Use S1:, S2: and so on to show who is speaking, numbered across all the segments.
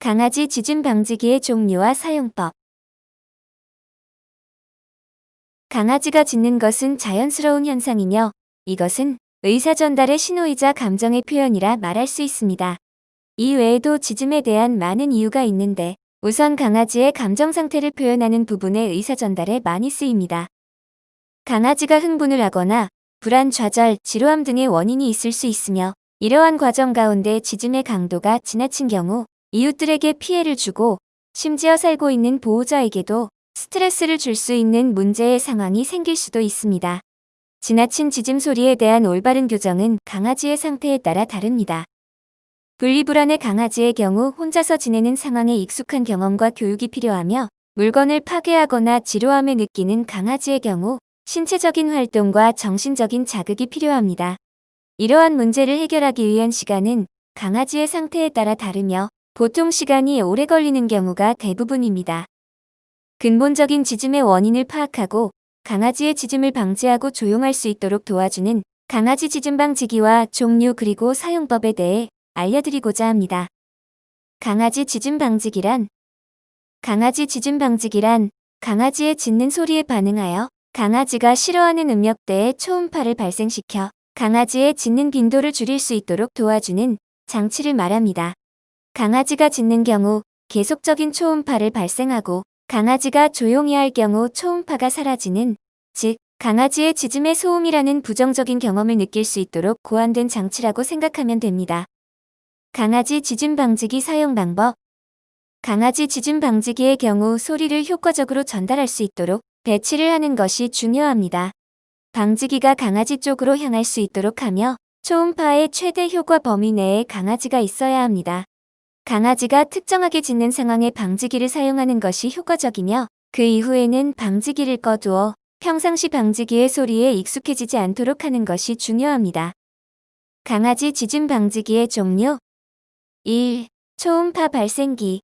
S1: 강아지 짖음 방지기의 종류와 사용법. 강아지가 짖는 것은 자연스러운 현상이며 이것은 의사 전달의 신호이자 감정의 표현이라 말할 수 있습니다. 이 외에도 짖음에 대한 많은 이유가 있는데 우선 강아지의 감정 상태를 표현하는 부분의 의사 전달에 많이 쓰입니다. 강아지가 흥분을 하거나 불안, 좌절, 지루함 등의 원인이 있을 수 있으며 이러한 과정 가운데 짖음의 강도가 지나친 경우 이웃들에게 피해를 주고 심지어 살고 있는 보호자에게도 스트레스를 줄 수 있는 문제의 상황이 생길 수도 있습니다. 지나친 짖음 소리에 대한 올바른 교정은 강아지의 상태에 따라 다릅니다. 분리불안의 강아지의 경우 혼자서 지내는 상황에 익숙한 경험과 교육이 필요하며 물건을 파괴하거나 지루함을 느끼는 강아지의 경우 신체적인 활동과 정신적인 자극이 필요합니다. 이러한 문제를 해결하기 위한 시간은 강아지의 상태에 따라 다르며 보통 시간이 오래 걸리는 경우가 대부분입니다. 근본적인 짖음의 원인을 파악하고 강아지의 짖음을 방지하고 조용할 수 있도록 도와주는 강아지 짖음 방지기와 종류 그리고 사용법에 대해 알려드리고자 합니다. 강아지 짖음 방지기란 강아지의 짖는 소리에 반응하여 강아지가 싫어하는 음역대의 초음파를 발생시켜 강아지의 짖는 빈도를 줄일 수 있도록 도와주는 장치를 말합니다. 강아지가 짖는 경우 계속적인 초음파를 발생하고 강아지가 조용히 할 경우 초음파가 사라지는, 즉 강아지의 짖음의 소음이라는 부정적인 경험을 느낄 수 있도록 고안된 장치라고 생각하면 됩니다. 강아지 짖음 방지기 사용 방법. 강아지 짖음 방지기의 경우 소리를 효과적으로 전달할 수 있도록 배치를 하는 것이 중요합니다. 방지기가 강아지 쪽으로 향할 수 있도록 하며 초음파의 최대 효과 범위 내에 강아지가 있어야 합니다. 강아지가 특정하게 짖는 상황에 방지기를 사용하는 것이 효과적이며 그 이후에는 방지기를 꺼두어 평상시 방지기의 소리에 익숙해지지 않도록 하는 것이 중요합니다. 강아지 짖음 방지기의 종류. 1. 초음파 발생기.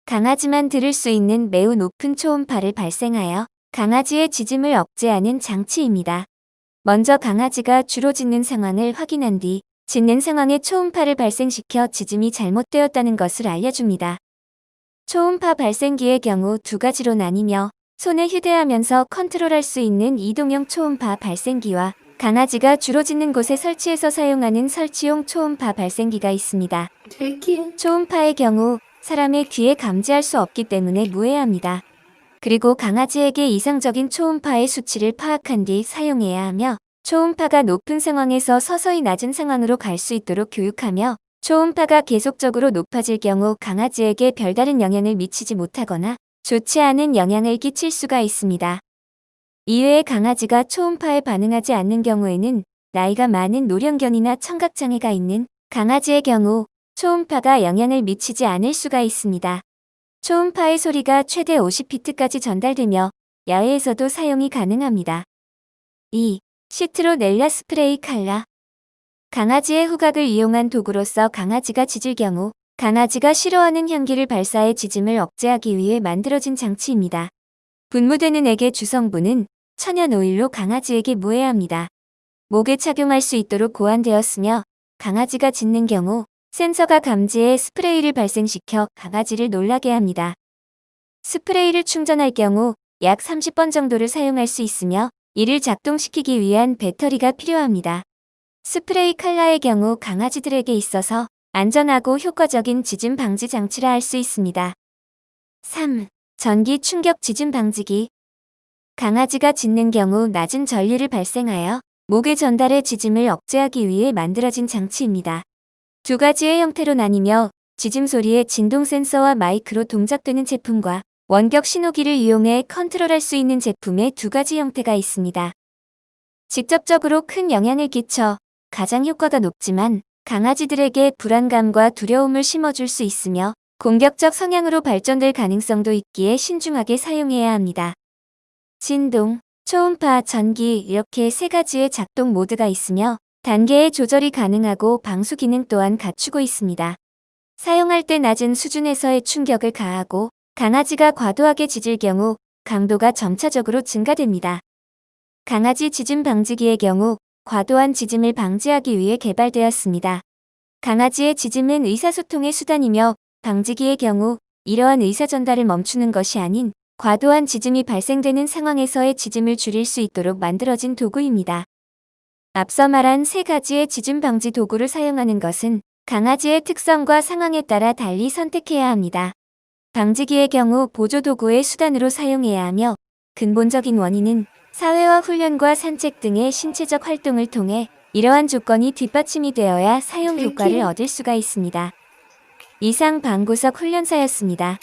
S1: 강아지만 들을 수 있는 매우 높은 초음파를 발생하여 강아지의 짖음을 억제하는 장치입니다. 먼저 강아지가 주로 짖는 상황을 확인한 뒤 짖는 상황에 초음파를 발생시켜 짖음이 잘못되었다는 것을 알려줍니다. 초음파 발생기의 경우 두 가지로 나뉘며 손에 휴대하면서 컨트롤할 수 있는 이동형 초음파 발생기와 강아지가 주로 짖는 곳에 설치해서 사용하는 설치용 초음파 발생기가 있습니다. 초음파의 경우 사람의 귀에 감지할 수 없기 때문에 무해합니다. 그리고 강아지에게 이상적인 초음파의 수치를 파악한 뒤 사용해야 하며 초음파가 높은 상황에서 서서히 낮은 상황으로 갈 수 있도록 교육하며 초음파가 계속적으로 높아질 경우 강아지에게 별다른 영향을 미치지 못하거나 좋지 않은 영향을 끼칠 수가 있습니다. 이외에 강아지가 초음파에 반응하지 않는 경우에는 나이가 많은 노령견이나 청각장애가 있는 강아지의 경우 초음파가 영향을 미치지 않을 수가 있습니다. 초음파의 소리가 최대 50피트까지 전달되며 야외에서도 사용이 가능합니다. 2. 시트로넬라 스프레이 칼라. 강아지의 후각을 이용한 도구로서 강아지가 짖을 경우 강아지가 싫어하는 향기를 발사해 짖음을 억제하기 위해 만들어진 장치입니다. 분무되는 액의 주성분은 천연 오일로 강아지에게 무해합니다. 목에 착용할 수 있도록 고안되었으며 강아지가 짖는 경우 센서가 감지해 스프레이를 발생시켜 강아지를 놀라게 합니다. 스프레이를 충전할 경우 약 30번 정도를 사용할 수 있으며 이를 작동시키기 위한 배터리가 필요합니다. 스프레이 칼라의 경우 강아지들에게 있어서 안전하고 효과적인 짖음 방지 장치라 할 수 있습니다. 3. 전기 충격 짖음 방지기. 강아지가 짖는 경우 낮은 전류를 발생하여 목에 전달해 짖음을 억제하기 위해 만들어진 장치입니다. 두 가지의 형태로 나뉘며 짖음 소리의 진동 센서와 마이크로 동작되는 제품과 원격 신호기를 이용해 컨트롤할 수 있는 제품의 두 가지 형태가 있습니다. 직접적으로 큰 영향을 끼쳐 가장 효과가 높지만 강아지들에게 불안감과 두려움을 심어줄 수 있으며 공격적 성향으로 발전될 가능성도 있기에 신중하게 사용해야 합니다. 진동, 초음파, 전기 이렇게 세 가지의 작동 모드가 있으며 단계의 조절이 가능하고 방수 기능 또한 갖추고 있습니다. 사용할 때 낮은 수준에서의 충격을 가하고 강아지가 과도하게 짖을 경우 강도가 점차적으로 증가됩니다. 강아지 짖음 방지기의 경우 과도한 짖음을 방지하기 위해 개발되었습니다. 강아지의 짖음은 의사소통의 수단이며 방지기의 경우 이러한 의사 전달을 멈추는 것이 아닌 과도한 짖음이 발생되는 상황에서의 짖음을 줄일 수 있도록 만들어진 도구입니다. 앞서 말한 세 가지의 짖음 방지 도구를 사용하는 것은 강아지의 특성과 상황에 따라 달리 선택해야 합니다. 방지기의 경우 보조도구의 수단으로 사용해야 하며 근본적인 원인은 사회화 훈련과 산책 등의 신체적 활동을 통해 이러한 조건이 뒷받침이 되어야 사용 효과를 얻을 수가 있습니다. 이상 방구석 훈련사였습니다.